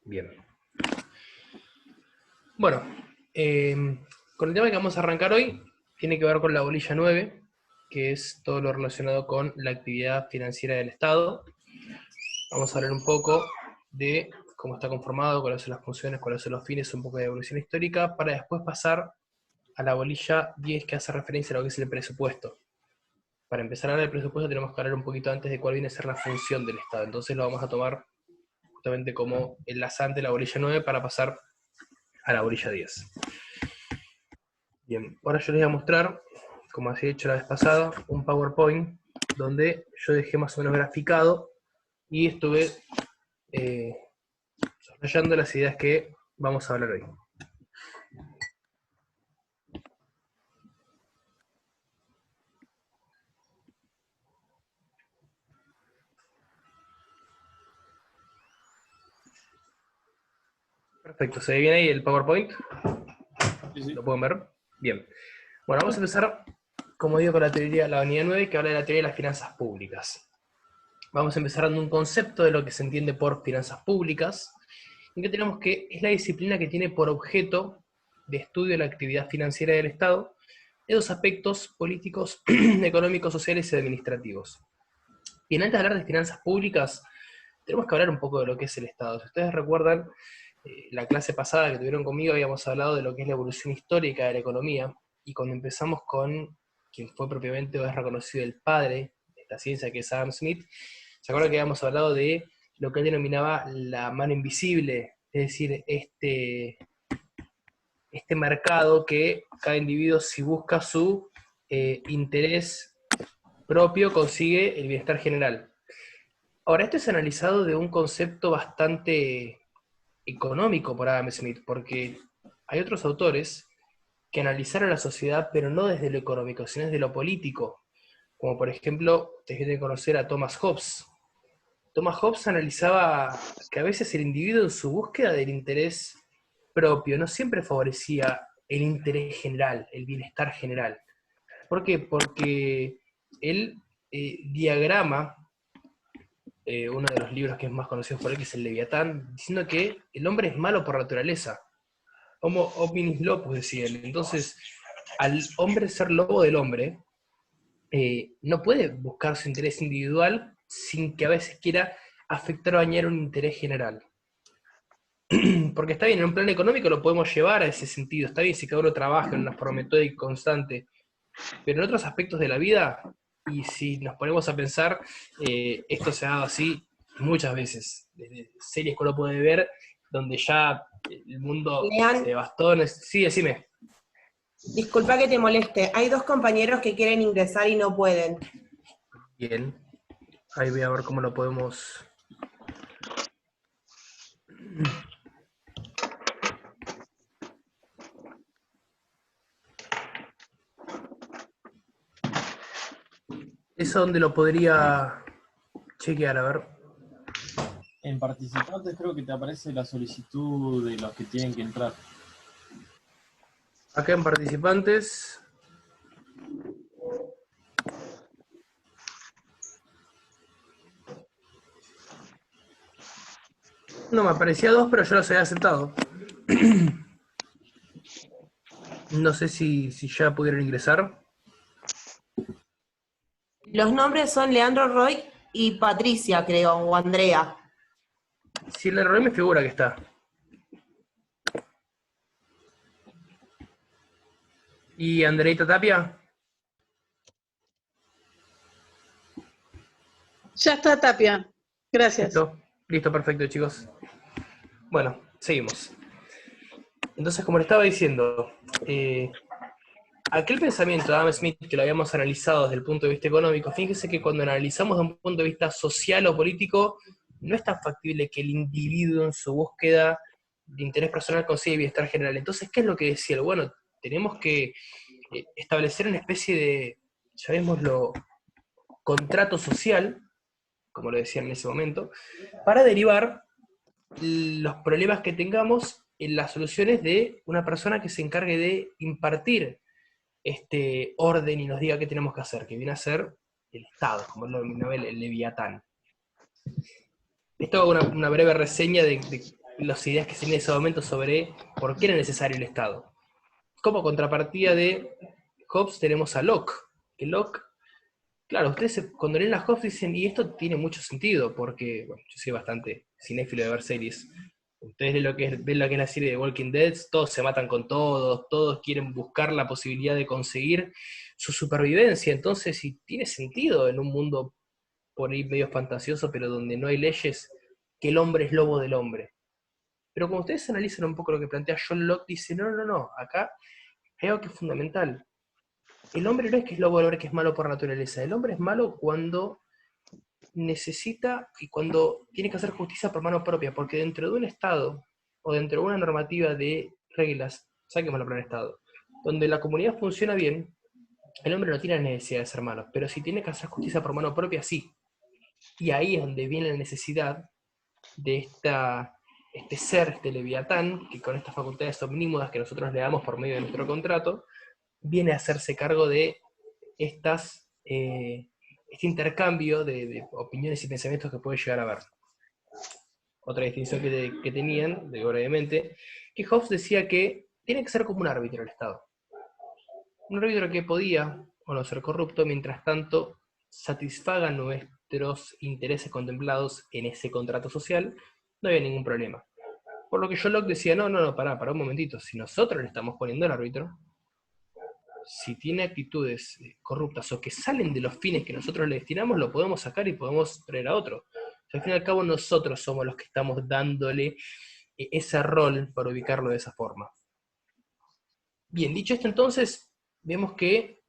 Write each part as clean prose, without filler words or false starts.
Bien. Bueno, con el tema que vamos a arrancar hoy, tiene que ver con la bolilla 9, que es todo lo relacionado con la actividad financiera del Estado. Vamos a hablar un poco de cómo está conformado, cuáles son las funciones, cuáles son los fines, un poco de evolución histórica, para después pasar a la bolilla 10, que hace referencia a lo que es el presupuesto. Para empezar a hablar del presupuesto tenemos que hablar un poquito antes de cuál viene a ser la función del Estado. Entonces lo vamos a tomar justamente como enlazante la bolilla 9 para pasar a la bolilla 10. Bien, ahora yo les voy a mostrar, como así he hecho la vez pasada, un PowerPoint donde yo dejé más o menos graficado y estuve subrayando las ideas que vamos a hablar hoy. Perfecto, ¿se ve bien ahí el PowerPoint? Sí. ¿Lo pueden ver? Bien. Bueno, vamos a empezar, como digo, con la teoría de la unidad 9, que habla de la teoría de las finanzas públicas. Vamos a empezar dando un concepto de lo que se entiende por finanzas públicas, en que tenemos que es la disciplina que tiene por objeto de estudio la actividad financiera del Estado, de dos aspectos políticos, económicos, sociales y administrativos. Bien, antes de hablar de finanzas públicas, tenemos que hablar un poco de lo que es el Estado. Si ustedes recuerdan, la clase pasada que tuvieron conmigo habíamos hablado de lo que es la evolución histórica de la economía, y cuando empezamos con quien fue propiamente o es reconocido el padre de esta ciencia, que es Adam Smith, ¿se acuerdan que habíamos hablado de lo que él denominaba la mano invisible? Es decir, este mercado que cada individuo, si busca su interés propio, consigue el bienestar general. Ahora, esto es analizado de un concepto bastante económico por Adam Smith, porque hay otros autores que analizaron la sociedad, pero no desde lo económico, sino desde lo político, como por ejemplo, ustedes deben conocer a Thomas Hobbes. Thomas Hobbes analizaba que a veces el individuo, en su búsqueda del interés propio, no siempre favorecía el interés general, el bienestar general. ¿Por qué? Porque él diagrama uno de los libros que es más conocido por él, que es el Leviatán, diciendo que el hombre es malo por naturaleza. Homo hominis lopus, decía él. Entonces, al hombre ser lobo del hombre, no puede buscar su interés individual sin que a veces quiera afectar o dañar un interés general. Porque está bien, en un plano económico lo podemos llevar a ese sentido, está bien si cada uno trabaja en una forma metódica y constante, pero en otros aspectos de la vida, y si nos ponemos a pensar, esto se ha dado así muchas veces, desde series que uno puede ver, donde ya el mundo se Lean, devastó. Sí, decime. disculpa que te moleste. Hay dos compañeros que quieren ingresar y no pueden. Bien, ahí voy a ver cómo lo podemos... ¿Eso dónde lo podría chequear? A ver. En participantes creo que te aparece la solicitud de los que tienen que entrar. Acá en participantes. No, me aparecía dos, pero yo los había aceptado. No sé si ya pudieron ingresar. Los nombres son Leandro Roy y Patricia, creo, o Andrea. Si el error me figura que está. ¿Y Andreita Tapia? Ya está, Tapia. Gracias. Listo, perfecto, chicos. Bueno, seguimos. Entonces, como le estaba diciendo, aquel pensamiento de Adam Smith, que lo habíamos analizado desde el punto de vista económico, fíjense que cuando analizamos desde un punto de vista social o político, no es tan factible que el individuo en su búsqueda de interés personal consiga bienestar general. Entonces, ¿qué es lo que decía él? Bueno, tenemos que establecer una especie de, llamémoslo, contrato social, como lo decía en ese momento, para derivar los problemas que tengamos en las soluciones de una persona que se encargue de impartir este orden y nos diga qué tenemos que hacer, que viene a ser el Estado, como lo denominaba el Leviatán. Esto es una breve reseña de las ideas que se tenían en ese momento sobre por qué era necesario el Estado. Como contrapartida de Hobbes tenemos a Locke, que Locke, claro, ustedes cuando leen a Hobbes dicen, y esto tiene mucho sentido, porque, bueno, yo soy bastante cinéfilo de ver series. Ustedes ven lo que es la serie de Walking Dead, todos se matan con todos, todos quieren buscar la posibilidad de conseguir su supervivencia. Entonces, si tiene sentido en un mundo por ahí medio fantasioso, pero donde no hay leyes, que el hombre es lobo del hombre. Pero cuando ustedes analizan un poco lo que plantea John Locke, dice, no, acá hay algo que es fundamental. El hombre no es que es lobo del hombre, que es malo por naturaleza. El hombre es malo cuando necesita y cuando tiene que hacer justicia por mano propia, porque dentro de un Estado o dentro de una normativa de reglas, saquemos la palabra Estado, donde la comunidad funciona bien, el hombre no tiene la necesidad de ser malo, pero si tiene que hacer justicia por mano propia, sí. Y ahí es donde viene la necesidad de este ser, este leviatán, que con estas facultades omnímodas que nosotros le damos por medio de nuestro contrato, viene a hacerse cargo de este intercambio de opiniones y pensamientos que puede llegar a haber. Otra distinción que tenían, brevemente, que Hobbes decía que tiene que ser como un árbitro el Estado. Un árbitro que podía o no ser corrupto, mientras tanto satisfaga nuestros intereses contemplados en ese contrato social, no había ningún problema. Por lo que John Locke decía, no, pará un momentito, si nosotros le estamos poniendo al árbitro, si tiene actitudes corruptas o que salen de los fines que nosotros le destinamos, lo podemos sacar y podemos traer a otro. O sea, al fin y al cabo nosotros somos los que estamos dándole ese rol para ubicarlo de esa forma. Bien, dicho esto entonces, vemos que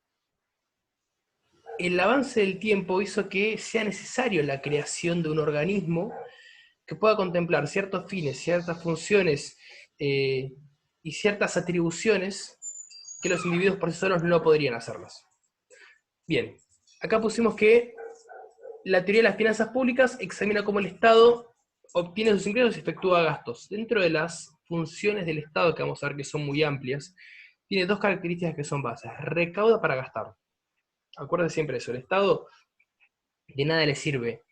el avance del tiempo hizo que sea necesario la creación de un organismo que pueda contemplar ciertos fines, ciertas funciones y ciertas atribuciones que los individuos por sí solos no podrían hacerlas. Bien, acá pusimos que la teoría de las finanzas públicas examina cómo el Estado obtiene sus ingresos y efectúa gastos. Dentro de las funciones del Estado, que vamos a ver que son muy amplias, tiene dos características que son bases. Recauda para gastar. Acuérdense siempre eso, el Estado de nada le sirve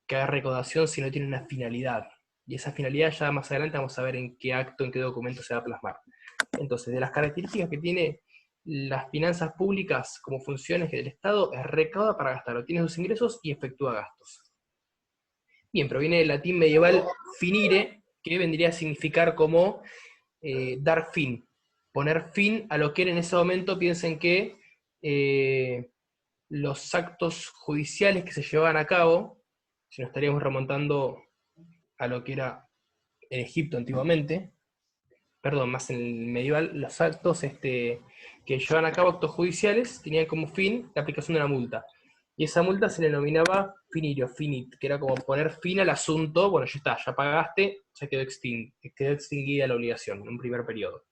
que haga recaudación si no tiene una finalidad. Y esa finalidad ya más adelante vamos a ver en qué acto, en qué documento se va a plasmar. Entonces, de las características que tiene las finanzas públicas como funciones del Estado, es recauda para gastar, obtiene sus ingresos y efectúa gastos. Bien, proviene del latín medieval finire, que vendría a significar como dar fin, poner fin a lo que era en ese momento. Piensen que los actos judiciales que se llevaban a cabo, si nos estaríamos remontando a lo que era en Egipto antiguamente, perdón, más en el medieval, los actos que llevaban a cabo actos judiciales tenían como fin la aplicación de una multa. Y esa multa se le denominaba finirio, finit, que era como poner fin al asunto. Bueno, ya está, ya pagaste, ya quedó extinguida la obligación en un primer periodo.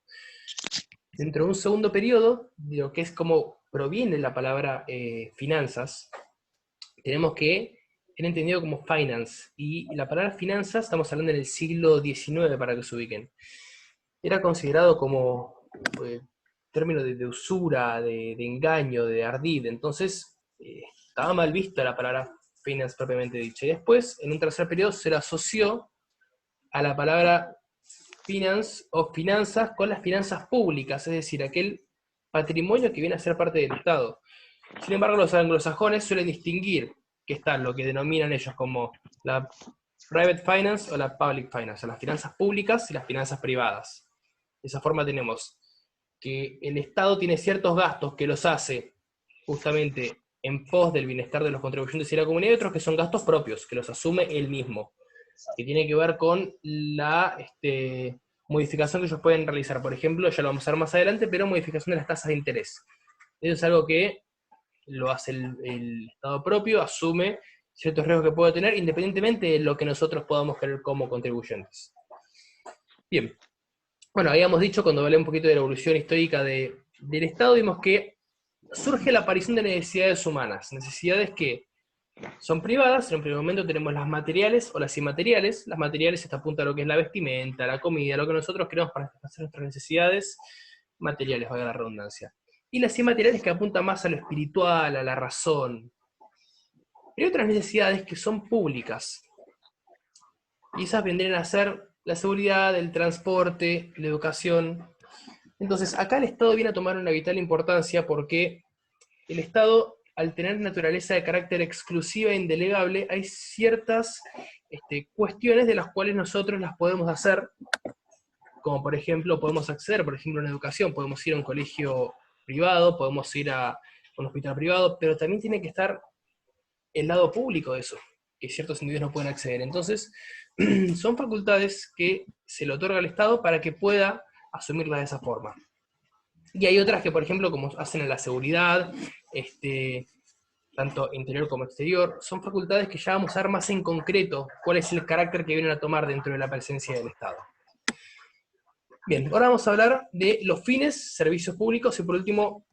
Dentro de un segundo periodo, de lo que es como proviene la palabra finanzas, tenemos que era entendido como finance, y la palabra finanzas, estamos hablando en el siglo XIX para que se ubiquen, era considerado como término de usura, de engaño, de ardid. Entonces estaba mal vista la palabra finance propiamente dicha. Y después, en un tercer periodo, se la asoció a la palabra finance o finanzas con las finanzas públicas, es decir, aquel patrimonio que viene a ser parte del Estado. Sin embargo, los anglosajones suelen distinguir que está lo que denominan ellos como la private finance o la public finance, o las finanzas públicas y las finanzas privadas. De esa forma tenemos que el Estado tiene ciertos gastos que los hace justamente en pos del bienestar de los contribuyentes y la comunidad, y otros que son gastos propios, que los asume él mismo, que tiene que ver con la modificación que ellos pueden realizar. Por ejemplo, ya lo vamos a ver más adelante, pero modificación de las tasas de interés. Eso es algo que lo hace el Estado propio, asume ciertos riesgos que puede tener, independientemente de lo que nosotros podamos querer como contribuyentes. Bien. Bueno, habíamos dicho, cuando hablé un poquito de la evolución histórica del Estado, vimos que surge la aparición de necesidades humanas, necesidades que son privadas. En un primer momento tenemos las materiales o las inmateriales. Las materiales está apunta a lo que es la vestimenta, la comida, lo que nosotros queremos para satisfacer nuestras necesidades materiales, valga la redundancia. Y las inmateriales que apuntan más a lo espiritual, a la razón. Hay otras necesidades que son públicas, y esas vendrían a ser la seguridad, el transporte, la educación. Entonces, acá el Estado viene a tomar una vital importancia porque el Estado, al tener naturaleza de carácter exclusiva e indelegable, hay ciertas cuestiones de las cuales nosotros las podemos hacer, como por ejemplo, podemos acceder, por ejemplo, a una educación, podemos ir a un colegio privado, podemos ir a un hospital privado, pero también tiene que estar el lado público de eso, que ciertos individuos no pueden acceder. Entonces, son facultades que se le otorga al Estado para que pueda asumirlas de esa forma. Y hay otras que, por ejemplo, como hacen en la seguridad, tanto interior como exterior, son facultades que ya vamos a ver más en concreto cuál es el carácter que vienen a tomar dentro de la presencia del Estado. Bien, ahora vamos a hablar de los fines, servicios públicos, y por último,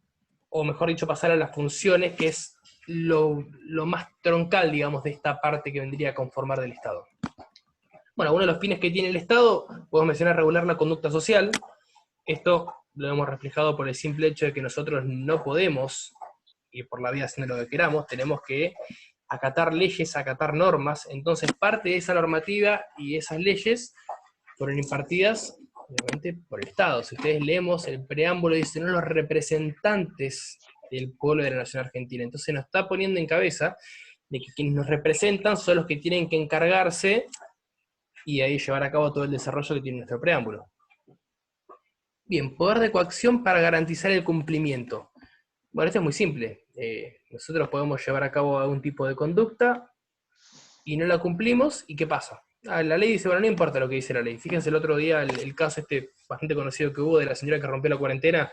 o mejor dicho, pasar a las funciones, que es lo más troncal, digamos, de esta parte que vendría a conformar del Estado. Bueno, uno de los fines que tiene el Estado, podemos mencionar regular la conducta social. Esto lo hemos reflejado por el simple hecho de que nosotros no podemos ir por la vida haciendo lo que queramos, tenemos que acatar leyes, acatar normas. Entonces parte de esa normativa y esas leyes fueron impartidas obviamente por el Estado. Si ustedes leemos el preámbulo, dice, no los representantes del pueblo de la nación argentina. Entonces nos está poniendo en cabeza de que quienes nos representan son los que tienen que encargarse y ahí llevar a cabo todo el desarrollo que tiene nuestro preámbulo. Bien, poder de coacción para garantizar el cumplimiento. Bueno, esto es muy simple. Nosotros podemos llevar a cabo algún tipo de conducta y no la cumplimos, ¿y qué pasa? La ley dice, bueno, no importa lo que dice la ley. Fíjense el otro día el caso bastante conocido que hubo de la señora que rompió la cuarentena,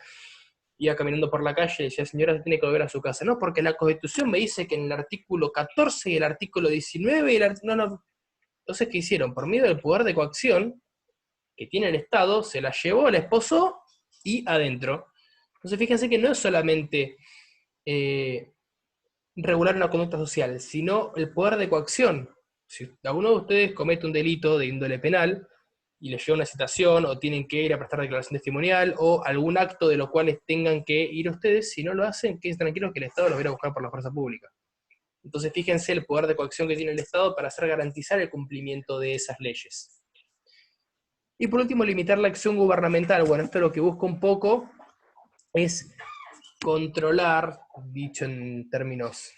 iba caminando por la calle y decía, señora, se tiene que volver a su casa. No, porque la Constitución me dice que en el artículo 14 y el artículo 19 y no. Entonces, ¿qué hicieron? Por medio del poder de coacción que tiene el Estado, se la llevó, la esposó y adentro. Entonces, fíjense que no es solamente regular una conducta social, sino el poder de coacción. Si alguno de ustedes comete un delito de índole penal y les lleva una citación, o tienen que ir a prestar declaración testimonial, o algún acto de lo cual tengan que ir ustedes, si no lo hacen, queden tranquilos que el Estado los va a ir a buscar por la fuerza pública. Entonces fíjense el poder de coacción que tiene el Estado para hacer garantizar el cumplimiento de esas leyes. Y por último, limitar la acción gubernamental. Bueno, esto lo que busca un poco es controlar, dicho en términos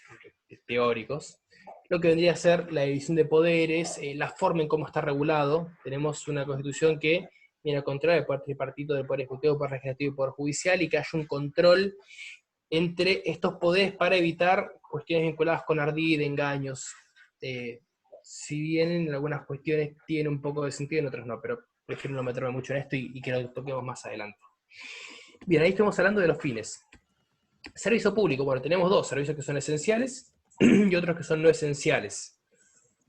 teóricos, lo que vendría a ser la división de poderes, la forma en cómo está regulado. Tenemos una constitución que viene a controlar el poder tripartito del poder ejecutivo, poder legislativo y poder judicial, y que haya un control entre estos poderes para evitar cuestiones vinculadas con ardid, engaños. Si bien en algunas cuestiones tiene un poco de sentido, en otras no, pero prefiero no meterme mucho en esto y que lo toquemos más adelante. Bien, ahí estamos hablando de los fines. Servicio público, bueno, tenemos dos servicios que son esenciales y otros que son no esenciales.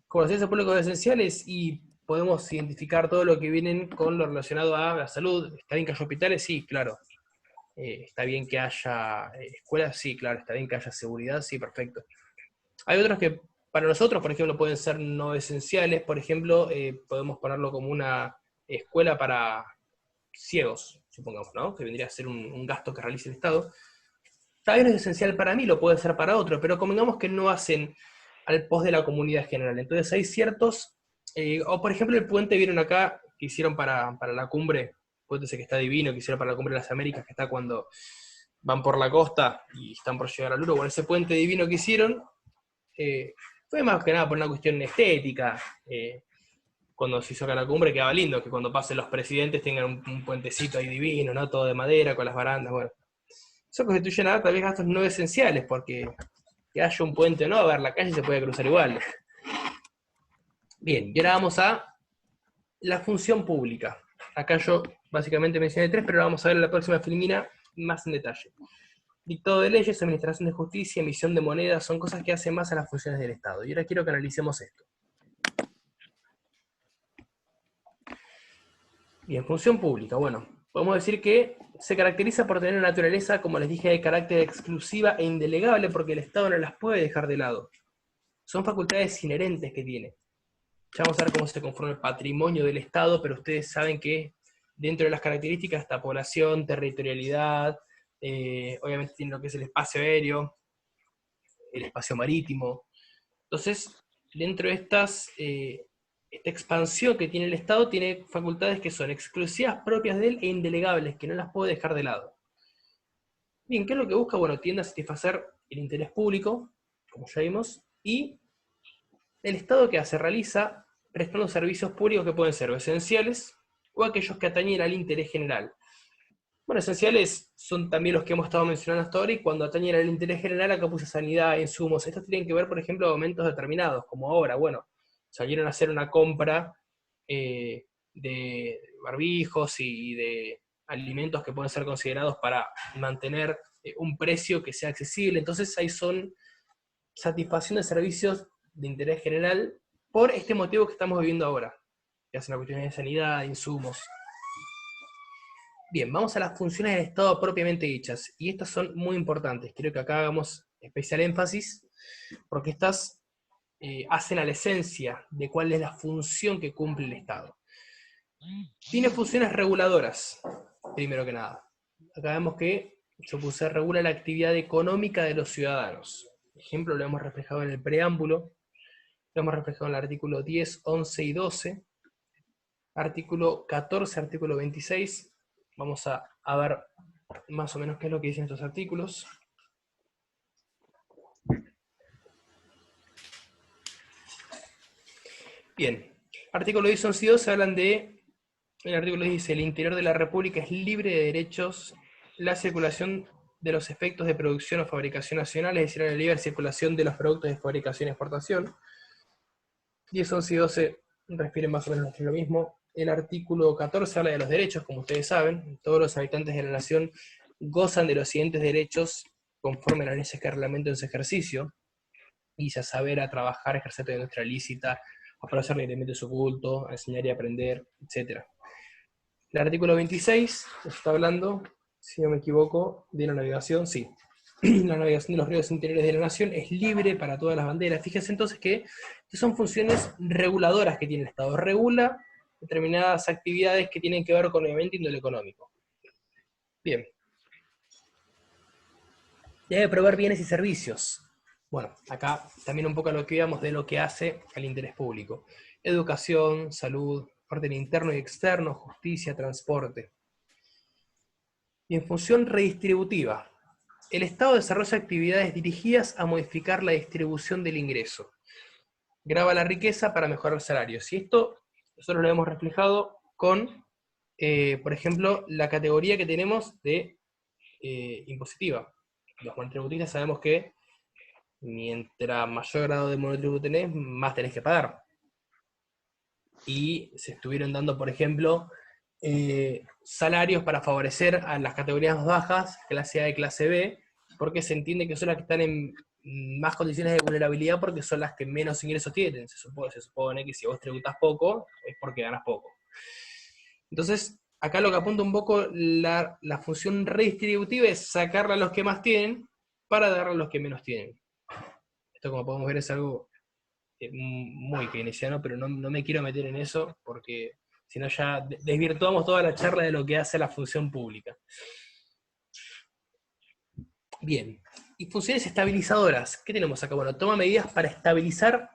Como los servicios públicos esenciales, y podemos identificar todo lo que vienen con lo relacionado a la salud. ¿Está bien que haya hospitales? Sí, claro. ¿Está bien que haya escuelas? Sí, claro. ¿Está bien que haya seguridad? Sí, perfecto. Hay otros que para nosotros, por ejemplo, pueden ser no esenciales. Por ejemplo, podemos ponerlo como una escuela para ciegos, supongamos, ¿no? Que vendría a ser un gasto que realice el Estado. También es esencial para mí, lo puede ser para otro, pero convengamos que no hacen al pos de la comunidad general. Entonces hay ciertos, o por ejemplo el puente, vieron acá, que hicieron para la cumbre, el puente ese que está divino, que hicieron para la cumbre de las Américas, que está cuando van por la costa y están por llegar al Uruguay. Bueno, ese puente divino que hicieron fue más que nada por una cuestión estética. Cuando se hizo acá la cumbre quedaba lindo, que cuando pasen los presidentes tengan un puentecito ahí divino, ¿no? Todo de madera, con las barandas, bueno. Eso constituye nada, tal vez gastos no esenciales, porque que haya un puente o no, a ver, la calle se puede cruzar igual. Bien, y ahora vamos a la función pública. Acá yo básicamente mencioné tres, pero vamos a ver en la próxima filmina más en detalle. Dictado de leyes, administración de justicia, emisión de monedas, son cosas que hacen más a las funciones del Estado. Y ahora quiero que analicemos esto. Bien, función pública. Bueno, podemos decir que se caracteriza por tener una naturaleza, como les dije, de carácter exclusiva e indelegable, porque el Estado no las puede dejar de lado. Son facultades inherentes que tiene. Ya vamos a ver cómo se conforma el patrimonio del Estado, pero ustedes saben que dentro de las características está población, territorialidad, obviamente tiene lo que es el espacio aéreo, el espacio marítimo. Entonces, dentro de estas esta expansión que tiene el Estado tiene facultades que son exclusivas propias de él e indelegables, que no las puede dejar de lado. Bien, ¿qué es lo que busca? Bueno, tiende a satisfacer el interés público, como ya vimos, y el Estado que hace, realiza prestando servicios públicos que pueden ser o esenciales o aquellos que atañen al interés general. Bueno, esenciales son también los que hemos estado mencionando hasta ahora, y cuando atañen al interés general acá puse sanidad, insumos. Estos tienen que ver, por ejemplo, aumentos determinados, como ahora, bueno, salieron a hacer una compra de barbijos y de alimentos que pueden ser considerados para mantener un precio que sea accesible. Entonces ahí son satisfacción de servicios de interés general por este motivo que estamos viviendo ahora, que hacen la cuestión de sanidad, insumos. Bien, vamos a las funciones del Estado propiamente dichas, y estas son muy importantes. Quiero que acá hagamos especial énfasis, porque estas hacen a la esencia de cuál es la función que cumple el Estado. Tiene funciones reguladoras, primero que nada. Acá vemos que se regula la actividad económica de los ciudadanos. Por ejemplo, lo hemos reflejado en el preámbulo, lo hemos reflejado en el artículo 10, 11 y 12, artículo 14, artículo 26. Vamos a ver más o menos qué es lo que dicen estos artículos. Bien, artículo 10, 11 y 12 hablan de, el artículo 10 dice, el interior de la República es libre de derechos, la circulación de los efectos de producción o fabricación nacional, es decir, la libre circulación de los productos de fabricación y exportación. 10, 11 y 12 refieren más o menos a lo mismo. El artículo 14 habla de los derechos, como ustedes saben. Todos los habitantes de la nación gozan de los siguientes derechos conforme a las leyes que reglamentan su ejercicio, y a saber, a trabajar, ejercer de industria lícita, a conocer libremente su culto, a enseñar y aprender, etc. El artículo 26 está hablando, si no me equivoco, de la navegación, sí. La navegación de los ríos interiores de la nación es libre para todas las banderas. Fíjense entonces que son funciones reguladoras que tiene el Estado. Regula determinadas actividades que tienen que ver con, obviamente, índole económico. Bien. Debe proveer bienes y servicios. Bueno, acá también un poco lo que veamos de lo que hace al interés público. Educación, salud, orden interno y externo, justicia, transporte. Y en función redistributiva, el Estado desarrolla actividades dirigidas a modificar la distribución del ingreso. Grava la riqueza para mejorar salarios. Y esto nosotros lo hemos reflejado con, por ejemplo, la categoría que tenemos de impositiva. Los monotributistas sabemos que mientras mayor grado de monotributo tenés, más tenés que pagar. Y se estuvieron dando, por ejemplo, salarios para favorecer a las categorías más bajas, clase A y clase B, porque se entiende que son las que están en más condiciones de vulnerabilidad porque son las que menos ingresos tienen. Se supone que si vos tributás poco, es porque ganas poco. Entonces, acá lo que apunta un poco la función redistributiva es sacarle a los que más tienen para darle a los que menos tienen. Esto, como podemos ver, es algo muy keynesiano, pero no me quiero meter en eso porque si no ya desvirtuamos toda la charla de lo que hace la función pública. Bien, y funciones estabilizadoras. ¿Qué tenemos acá? Bueno, toma medidas para estabilizar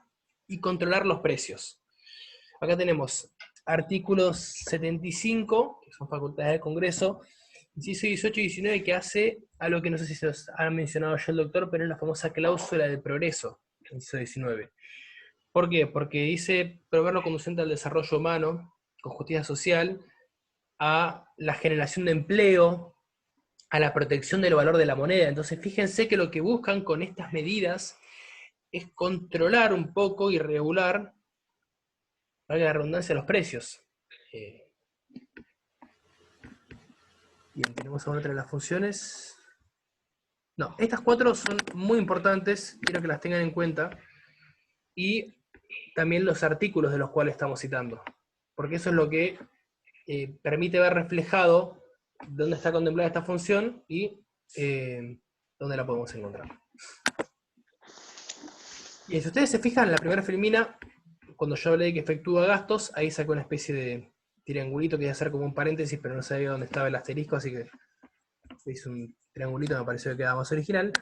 y controlar los precios. Acá tenemos artículos 75, que son facultades del Congreso, inciso 18 y 19, que hace a lo que no sé si se os ha mencionado ya el doctor, pero es la famosa cláusula del progreso, inciso 19. ¿Por qué? Porque dice proveer lo conducente al desarrollo humano, con justicia social, a la generación de empleo, a la protección del valor de la moneda. Entonces fíjense que lo que buscan con estas medidas es controlar un poco y regular, valga la redundancia, los precios. Bien, tenemos ahora otra de las funciones. No, estas cuatro son muy importantes, quiero que las tengan en cuenta, y también los artículos de los cuales estamos citando, porque eso es lo que permite ver reflejado dónde está contemplada esta función y dónde la podemos encontrar. Y si ustedes se fijan, en la primera filmina, cuando yo hablé de que efectúa gastos, ahí sacó una especie de triangulito que iba a ser como un paréntesis, pero no sabía dónde estaba el asterisco, así que hice un triangulito, me pareció que quedaba más original,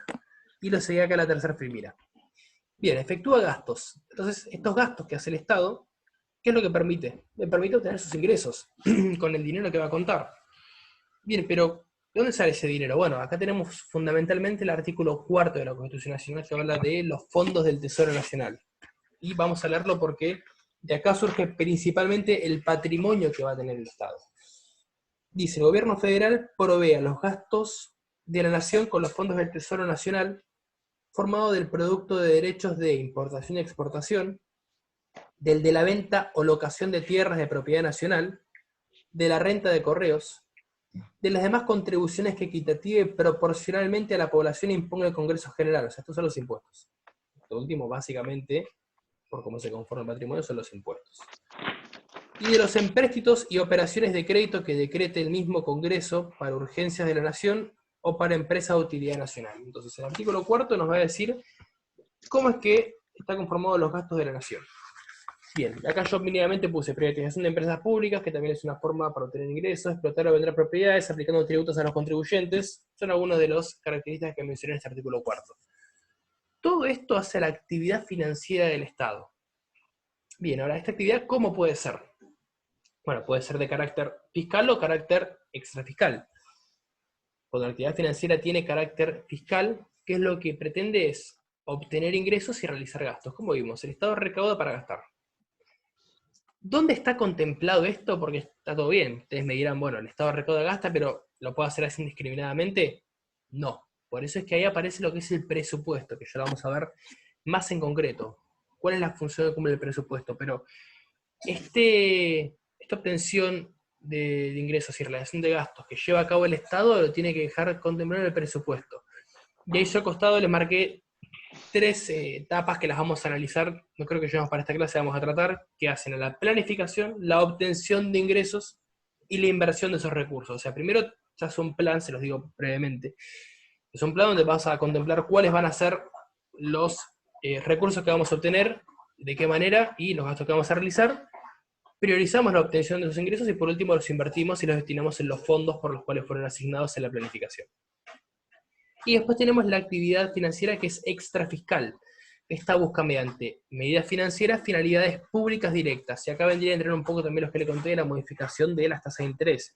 y lo seguí acá en la tercera filmina. Bien, efectúa gastos. Entonces, estos gastos que hace el Estado ¿Qué es lo que permite? Le permite obtener sus ingresos con el dinero que va a contar. Bien, pero ¿de dónde sale ese dinero? Bueno, acá tenemos fundamentalmente el artículo 4 de la Constitución Nacional que habla de los fondos del Tesoro Nacional. Y vamos a leerlo porque de acá surge principalmente el patrimonio que va a tener el Estado. Dice, el gobierno federal provee a los gastos de la nación con los fondos del Tesoro Nacional, formado del producto de derechos de importación y exportación, del de la venta o locación de tierras de propiedad nacional, de la renta de correos, de las demás contribuciones que equitativa y proporcionalmente a la población imponga el Congreso General. O sea, estos son los impuestos. Lo último, básicamente, por cómo se conforma el patrimonio, son los impuestos. Y de los empréstitos y operaciones de crédito que decrete el mismo Congreso para urgencias de la Nación o para empresas de utilidad nacional. Entonces, el artículo 4 nos va a decir cómo es que están conformados los gastos de la Nación. Bien, acá yo mínimamente puse privatización de empresas públicas, que también es una forma para obtener ingresos, explotar o vender propiedades, aplicando tributos a los contribuyentes, son algunas de las características que mencioné en este artículo 4. Todo esto hace la actividad financiera del Estado. Bien, ahora, ¿esta actividad cómo puede ser? Bueno, puede ser de carácter fiscal o carácter extrafiscal. Cuando la actividad financiera tiene carácter fiscal, ¿qué es lo que pretende? Es obtener ingresos y realizar gastos. Como vimos, el Estado recauda para gastar. ¿Dónde está contemplado esto? Porque está todo bien. Ustedes me dirán, bueno, el Estado recauda gasta, pero ¿lo puede hacer así indiscriminadamente? No. Por eso es que ahí aparece lo que es el presupuesto, que ya lo vamos a ver más en concreto. ¿Cuál es la función que cumple el presupuesto? Pero esta obtención de ingresos y relación de gastos que lleva a cabo el Estado lo tiene que dejar contemplar en el presupuesto. Y ahí yo al costado les marqué 3 etapas que las vamos a analizar, no creo que lleguemos para esta clase, vamos a tratar, que hacen a la planificación, la obtención de ingresos y la inversión de esos recursos. O sea, primero ya es un plan, se los digo brevemente, es un plan donde vas a contemplar cuáles van a ser los recursos que vamos a obtener, de qué manera y los gastos que vamos a realizar. Priorizamos la obtención de esos ingresos y por último los invertimos y los destinamos en los fondos por los cuales fueron asignados en la planificación. Y después tenemos la actividad financiera que es extrafiscal. Esta busca mediante medidas financieras finalidades públicas directas. Y acá vendría a entrar un poco también los que le conté de la modificación de las tasas de interés.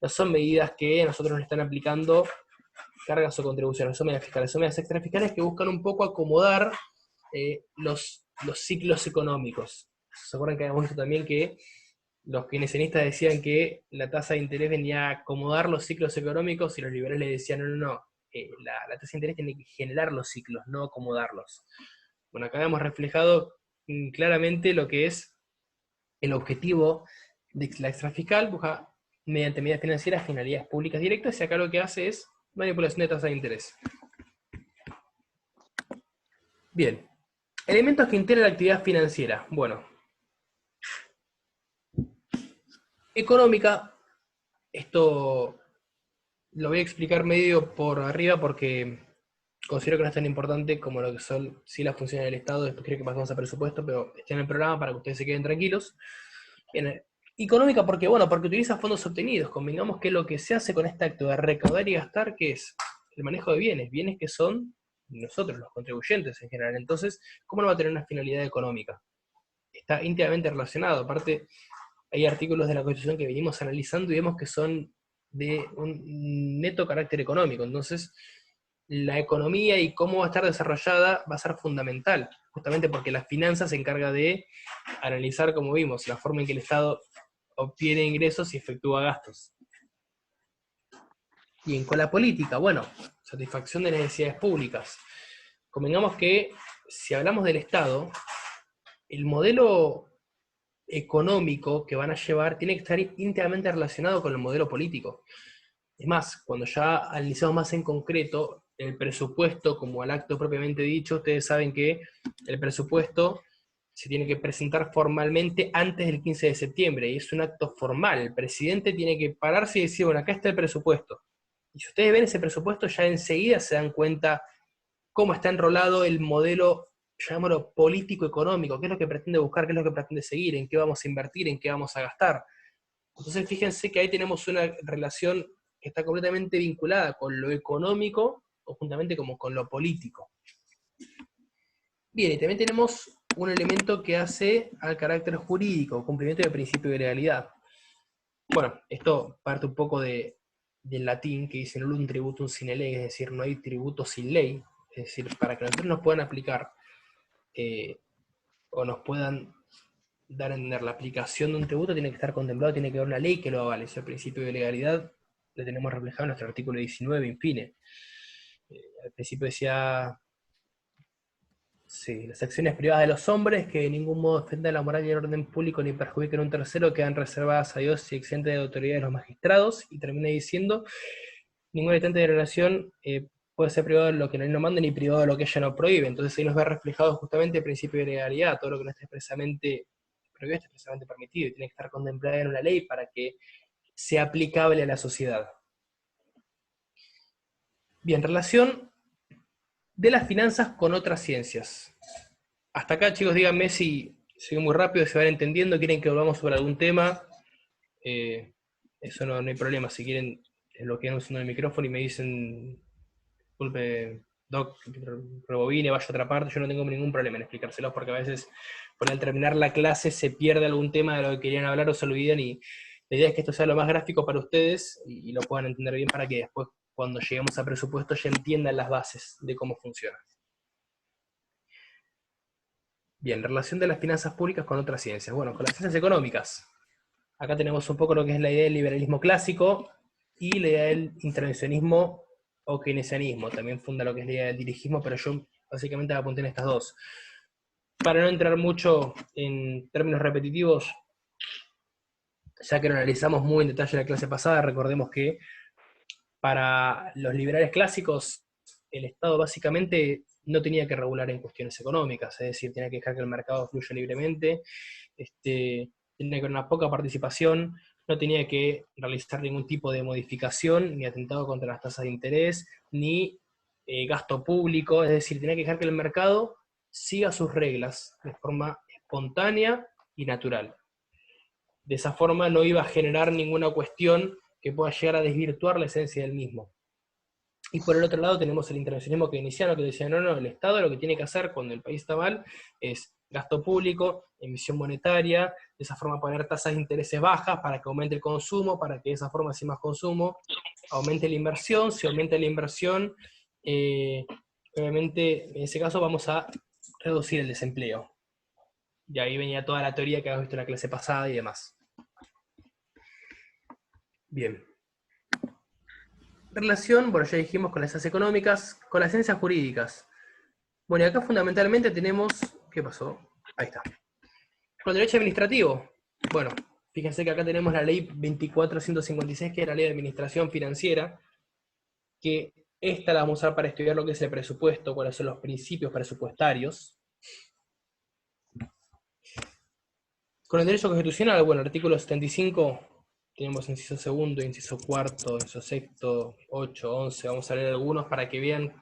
No son medidas que a nosotros nos están aplicando cargas o contribuciones, son medidas fiscales, son medidas extrafiscales que buscan un poco acomodar los ciclos económicos. ¿Se acuerdan que habíamos visto también que los keynesianistas decían que la tasa de interés venía a acomodar los ciclos económicos y los liberales decían, no, la tasa de interés tiene que generar los ciclos, no acomodarlos? Bueno, acá hemos reflejado claramente lo que es el objetivo de la extrafiscal, busca mediante medidas financieras finalidades públicas directas, y acá lo que hace es manipulación de tasa de interés. Bien, elementos que integran la actividad financiera. Bueno, económica, esto lo voy a explicar medio por arriba porque considero que no es tan importante como lo que son sí las funciones del Estado. Después creo que pasamos a presupuesto, pero está en el programa para que ustedes se queden tranquilos. Bien, económica porque, bueno, porque utiliza fondos obtenidos. Convengamos que lo que se hace con este acto de recaudar y gastar, que es el manejo de bienes, bienes que son nosotros, los contribuyentes en general. Entonces, ¿cómo no va a tener una finalidad económica? Está íntimamente relacionado. Aparte, hay artículos de la Constitución que venimos analizando y vemos que son de un neto carácter económico. Entonces, la economía y cómo va a estar desarrollada va a ser fundamental, justamente porque la finanza se encarga de analizar, como vimos, la forma en que el Estado obtiene ingresos y efectúa gastos. Bien, con la política, bueno, satisfacción de necesidades públicas. Convengamos que si hablamos del Estado, el modelo económico que van a llevar tiene que estar íntimamente relacionado con el modelo político. Es más, cuando ya analizamos más en concreto el presupuesto como al acto propiamente dicho, ustedes saben que el presupuesto se tiene que presentar formalmente antes del 15 de septiembre, y es un acto formal. El presidente tiene que pararse y decir, bueno, acá está el presupuesto. Y si ustedes ven ese presupuesto, ya enseguida se dan cuenta cómo está enrolado el modelo, llamémoslo político-económico, qué es lo que pretende buscar, qué es lo que pretende seguir, en qué vamos a invertir, en qué vamos a gastar. Entonces fíjense que ahí tenemos una relación que está completamente vinculada con lo económico, conjuntamente como con lo político. Bien, y también tenemos un elemento que hace al carácter jurídico, cumplimiento del principio de legalidad. Bueno, esto parte un poco del latín, que dice nullum tributum sine ley, es decir, no hay tributo sin ley. Es decir, para que nosotros nos puedan aplicar o nos puedan dar a entender la aplicación de un tributo, tiene que estar contemplado, tiene que haber una ley que lo avale. Ese principio de legalidad lo tenemos reflejado en nuestro artículo 19, infine. Al principio decía, sí, las acciones privadas de los hombres que de ningún modo ofendan la moral y el orden público ni perjudiquen a un tercero quedan reservadas a Dios y exentas de autoridad de los magistrados, y termina diciendo, ningún habitante de la nación puede ser privado de lo que la ley no manda ni privado de lo que ella no prohíbe. Entonces ahí nos ve reflejado justamente el principio de legalidad, todo lo que no está expresamente prohibido está expresamente permitido, y tiene que estar contemplado en una ley para que sea aplicable a la sociedad. Bien, relación de las finanzas con otras ciencias. Hasta acá, chicos, díganme si sigo muy rápido, si van entendiendo, quieren que volvamos sobre algún tema. Eso no hay problema, si quieren desbloquean usando el micrófono y me dicen, disculpe, Doc, rebobine, vaya a otra parte, yo no tengo ningún problema en explicárselos, porque a veces al terminar la clase se pierde algún tema de lo que querían hablar o se olvidan, y la idea es que esto sea lo más gráfico para ustedes y lo puedan entender bien para que después, cuando lleguemos a presupuesto, ya entiendan las bases de cómo funciona. Bien, relación de las finanzas públicas con otras ciencias. Bueno, con las ciencias económicas. Acá tenemos un poco lo que es la idea del liberalismo clásico y la idea del intervencionismo o keynesianismo. También funda lo que es la idea del dirigismo, pero yo básicamente apunté en estas dos. Para no entrar mucho en términos repetitivos, ya que lo analizamos muy en detalle en la clase pasada, recordemos que para los liberales clásicos, el Estado básicamente no tenía que regular en cuestiones económicas, es decir, tenía que dejar que el mercado fluya libremente, tenía que haber una poca participación, no tenía que realizar ningún tipo de modificación, ni atentado contra las tasas de interés, ni gasto público, es decir, tenía que dejar que el mercado siga sus reglas de forma espontánea y natural. De esa forma no iba a generar ninguna cuestión que pueda llegar a desvirtuar la esencia del mismo. Y por el otro lado tenemos el intervencionismo keynesiano, que decía, no, el Estado lo que tiene que hacer cuando el país está mal es gasto público, emisión monetaria, de esa forma poner tasas de intereses bajas para que aumente el consumo, para que de esa forma, si más consumo, aumente la inversión. Si aumenta la inversión, obviamente en ese caso vamos a reducir el desempleo. Y ahí venía toda la teoría que habíamos visto en la clase pasada y demás. Bien. Relación, bueno, ya dijimos con las ciencias económicas, con las ciencias jurídicas. Bueno, y acá fundamentalmente tenemos, ¿qué pasó? Ahí está. Con el derecho administrativo. Bueno, fíjense que acá tenemos la ley 24.156, que es la ley de administración financiera, que esta la vamos a usar para estudiar lo que es el presupuesto, cuáles son los principios presupuestarios. Con el derecho constitucional, bueno, artículo 75, tenemos inciso segundo, inciso cuarto, inciso sexto, 8, 11, vamos a leer algunos para que vean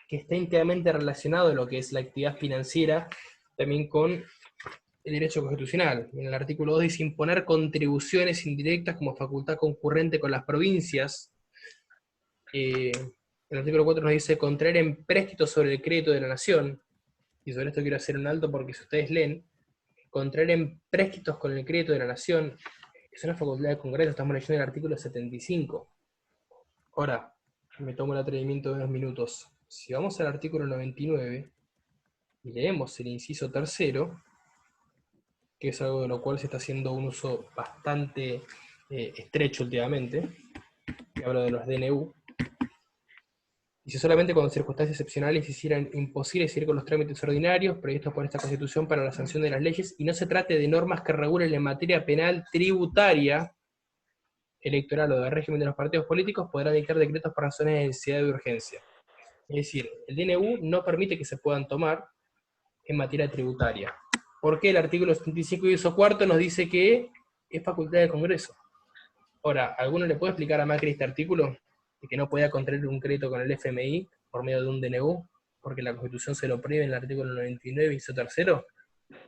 que está íntimamente relacionado lo que es la actividad financiera también con el derecho constitucional. En el artículo 2 dice imponer contribuciones indirectas como facultad concurrente con las provincias. El artículo 4 nos dice contraer empréstitos sobre el crédito de la nación, y sobre esto quiero hacer un alto porque si ustedes leen, contraer empréstitos con el crédito de la nación es una facultad del Congreso, estamos leyendo el artículo 75. Ahora, me tomo el atrevimiento de unos minutos. Si vamos al artículo 99 y leemos el inciso tercero, que es algo de lo cual se está haciendo un uso bastante estrecho últimamente, que hablo de los DNU, dice solamente cuando circunstancias excepcionales hicieran imposible seguir con los trámites ordinarios previstos por esta Constitución para la sanción de las leyes, y no se trate de normas que regulen en materia penal, tributaria, electoral o de régimen de los partidos políticos, podrá dictar decretos por razones de necesidad y urgencia. Es decir, el DNU no permite que se puedan tomar en materia tributaria. Porque el artículo 75 inciso cuarto nos dice que es facultad del Congreso. Ahora, ¿alguno le puede explicar a Macri este artículo? De que no podía contraer un crédito con el FMI por medio de un DNU, porque la Constitución se lo prohíbe en el artículo 99, inciso tercero. Yo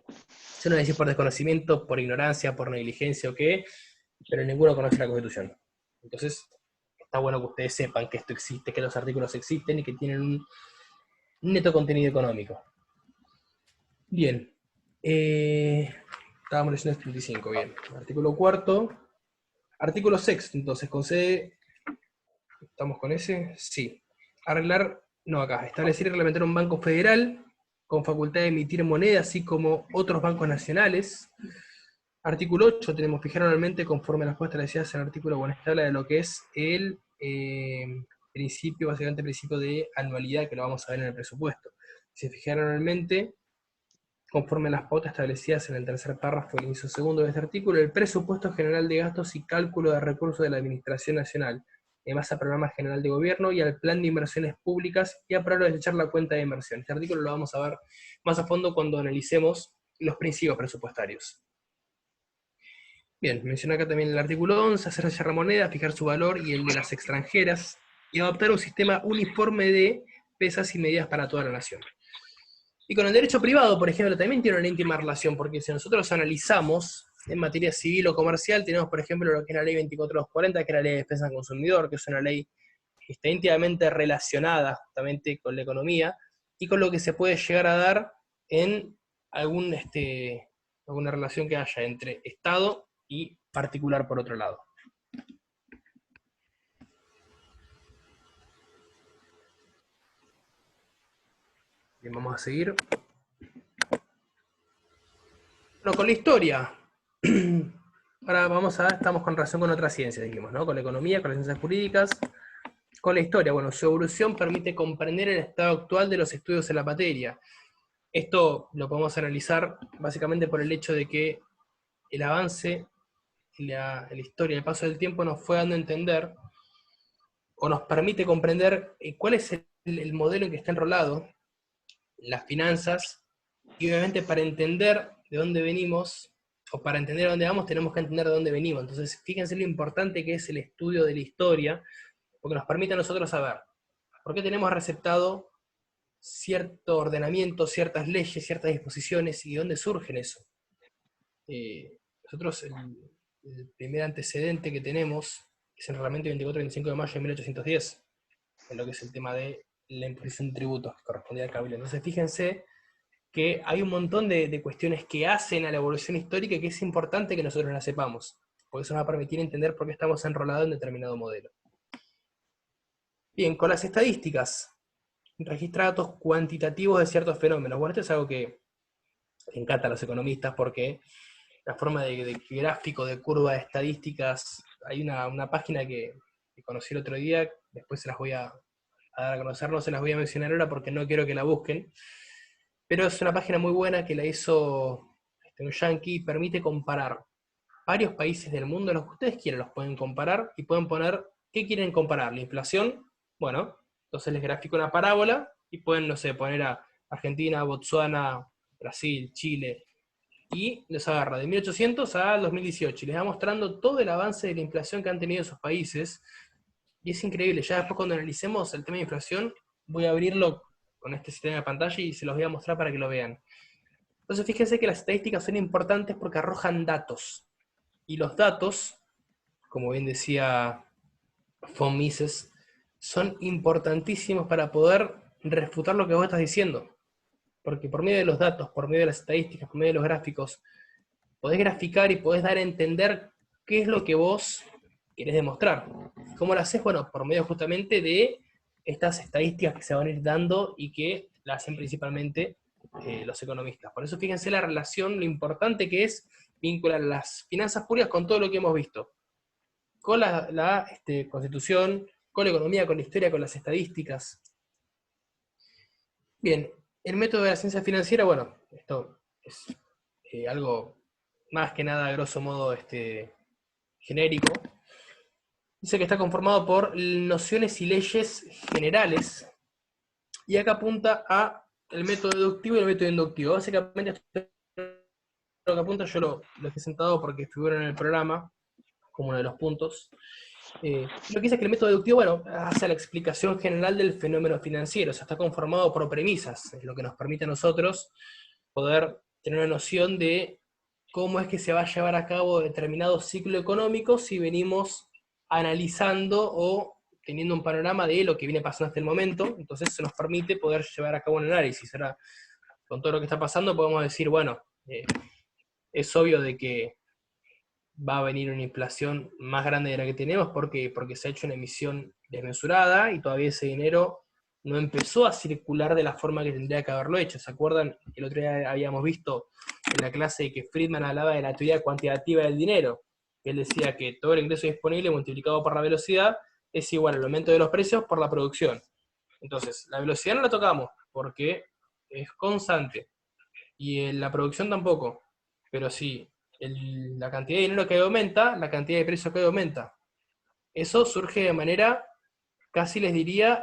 no voy a decir por desconocimiento, por ignorancia, por negligencia o qué, pero ninguno conoce la Constitución. Entonces, está bueno que ustedes sepan que esto existe, que los artículos existen y que tienen un neto contenido económico. Bien, Estábamos leyendo el 35, bien. Artículo cuarto. Artículo sexto, entonces, concede. ¿Estamos con ese? Sí. Arreglar, no acá, establecer y reglamentar un banco federal con facultad de emitir moneda, así como otros bancos nacionales. Artículo 8, tenemos fijar anualmente conforme a las cosas establecidas en el artículo, bueno, esta habla de lo que es el principio, básicamente el principio de anualidad, que lo vamos a ver en el presupuesto. Se fijar anualmente conforme a las pautas establecidas en el tercer párrafo del inciso segundo de este artículo, el presupuesto general de gastos y cálculo de recursos de la Administración Nacional, en base al programa general de gobierno y al plan de inversiones públicas, y aprobar o desechar la cuenta de inversión. Este artículo lo vamos a ver más a fondo cuando analicemos los principios presupuestarios. Bien, menciona acá también el artículo 11, hacer hallar la moneda, fijar su valor y el de las extranjeras, y adoptar un sistema uniforme de pesas y medidas para toda la nación. Y con el derecho privado, por ejemplo, también tiene una íntima relación, porque si nosotros analizamos en materia civil o comercial, tenemos, por ejemplo, lo que es la ley 24240, que es la ley de defensa del consumidor, que es una ley que está íntimamente relacionada justamente con la economía, y con lo que se puede llegar a dar en alguna relación que haya entre Estado y particular por otro lado. Bien, vamos a seguir. Bueno, con la historia. Ahora estamos con relación con otras ciencias, dijimos, ¿no? Con la economía, con las ciencias jurídicas, con la historia. Bueno, su evolución permite comprender el estado actual de los estudios en la materia. Esto lo podemos analizar básicamente por el hecho de que el avance, la historia, el paso del tiempo nos fue dando a entender, o nos permite comprender cuál es el modelo en que está enrolado las finanzas, y obviamente para entender de dónde venimos, o para entender a dónde vamos, tenemos que entender de dónde venimos. Entonces, fíjense lo importante que es el estudio de la historia, porque nos permite a nosotros saber por qué tenemos receptado cierto ordenamiento, ciertas leyes, ciertas disposiciones, y de dónde surgen eso. Nosotros, el primer antecedente que tenemos es el reglamento 24-25 de mayo de 1810, en lo que es el tema de la imposición de tributos que correspondía al cabildo. Entonces, fíjense que hay un montón de cuestiones que hacen a la evolución histórica, y que es importante que nosotros las sepamos, porque eso nos va a permitir entender por qué estamos enrolados en determinado modelo. Bien, con las estadísticas, registra datos cuantitativos de ciertos fenómenos. Bueno, esto es algo que le encanta a los economistas, porque la forma de gráfico, de curva de estadísticas, hay una página que conocí el otro día, después se las voy a dar a conocer, no se las voy a mencionar ahora porque no quiero que la busquen, pero es una página muy buena que la hizo un yankee, y permite comparar varios países del mundo, los que ustedes quieran los pueden comparar, y pueden poner qué quieren comparar. La inflación, bueno, entonces les grafico una parábola, y pueden, no sé, poner a Argentina, Botsuana, Brasil, Chile, y les agarra de 1800 al 2018, y les va mostrando todo el avance de la inflación que han tenido esos países, y es increíble. Ya después, cuando analicemos el tema de inflación, voy a abrirlo con este sistema de pantalla y se los voy a mostrar para que lo vean. Entonces, fíjense que las estadísticas son importantes porque arrojan datos, y los datos, como bien decía von Mises, son importantísimos para poder refutar lo que vos estás diciendo, porque por medio de los datos, por medio de las estadísticas, por medio de los gráficos, podés graficar y podés dar a entender qué es lo que vos querés demostrar. ¿Cómo lo haces? Bueno, por medio justamente de estas estadísticas que se van a ir dando, y que la hacen principalmente los economistas. Por eso fíjense la relación, lo importante que es vincular las finanzas públicas con todo lo que hemos visto, con la Constitución, con la economía, con la historia, con las estadísticas. Bien, el método de la ciencia financiera, bueno, esto es algo más que nada, grosso modo, genérico. Dice que está conformado por nociones y leyes generales, y acá apunta a el método deductivo y el método inductivo. Básicamente, esto lo que apunta, yo lo he sentado porque figura en el programa como uno de los puntos. Lo que dice es que el método deductivo, bueno, hace la explicación general del fenómeno financiero, o sea, está conformado por premisas, es lo que nos permite a nosotros poder tener una noción de cómo es que se va a llevar a cabo determinado ciclo económico, si venimos analizando o teniendo un panorama de lo que viene pasando hasta el momento. Entonces eso nos permite poder llevar a cabo un análisis. Ahora, con todo lo que está pasando, podemos decir, bueno, es obvio de que va a venir una inflación más grande de la que tenemos, porque se ha hecho una emisión desmesurada y todavía ese dinero no empezó a circular de la forma que tendría que haberlo hecho. ¿Se acuerdan? El otro día habíamos visto en la clase que Friedman hablaba de la teoría cuantitativa del dinero. Él decía que todo el ingreso disponible multiplicado por la velocidad es igual al aumento de los precios por la producción. Entonces, la velocidad no la tocamos porque es constante. Y la producción tampoco. Pero sí, la cantidad de dinero que aumenta, la cantidad de precio que aumenta. Eso surge de manera, casi les diría,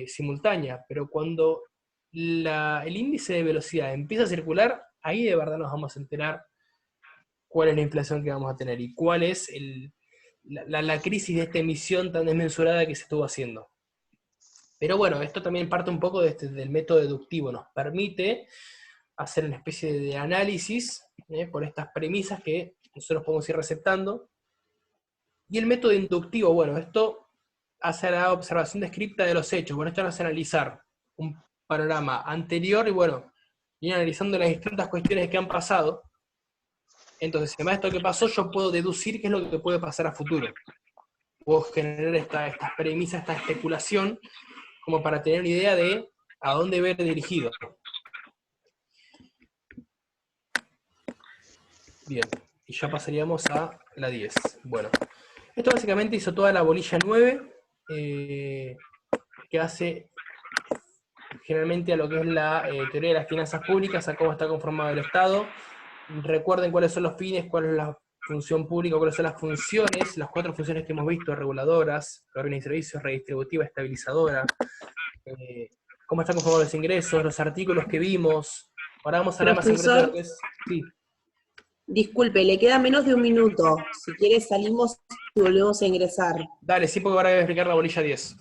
simultánea. Pero cuando el índice de velocidad empieza a circular, ahí de verdad nos vamos a enterar cuál es la inflación que vamos a tener y cuál es la crisis de esta emisión tan desmesurada que se estuvo haciendo. Pero bueno, esto también parte un poco del método deductivo, nos permite hacer una especie de análisis por estas premisas que nosotros podemos ir receptando. Y el método inductivo, bueno, esto hace la observación descripta de los hechos. Bueno, esto nos hace analizar un panorama anterior y bueno, ir analizando las distintas cuestiones que han pasado. Entonces, además de esto que pasó, yo puedo deducir qué es lo que puede pasar a futuro. Puedo generar estas premisas, esta especulación, como para tener una idea de a dónde ver dirigido. Bien, y ya pasaríamos a la 10. Bueno, esto básicamente hizo toda la bolilla 9, que hace generalmente a lo que es la teoría de las finanzas públicas, a cómo está conformado el Estado. Recuerden cuáles son los fines, cuál es la función pública, cuáles son las funciones, las 4 funciones que hemos visto: reguladoras, orden y servicios, redistributiva, estabilizadora, cómo están conformados los ingresos, los artículos que vimos. Ahora vamos a hablar más en concreto de lo que es... Sí. Disculpe, le queda menos de un minuto. Si quiere salimos y volvemos a ingresar. Dale, sí, porque ahora voy a explicar la bolilla 10.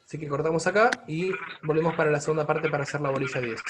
Así que cortamos acá y volvemos para la segunda parte para hacer la bolilla 10.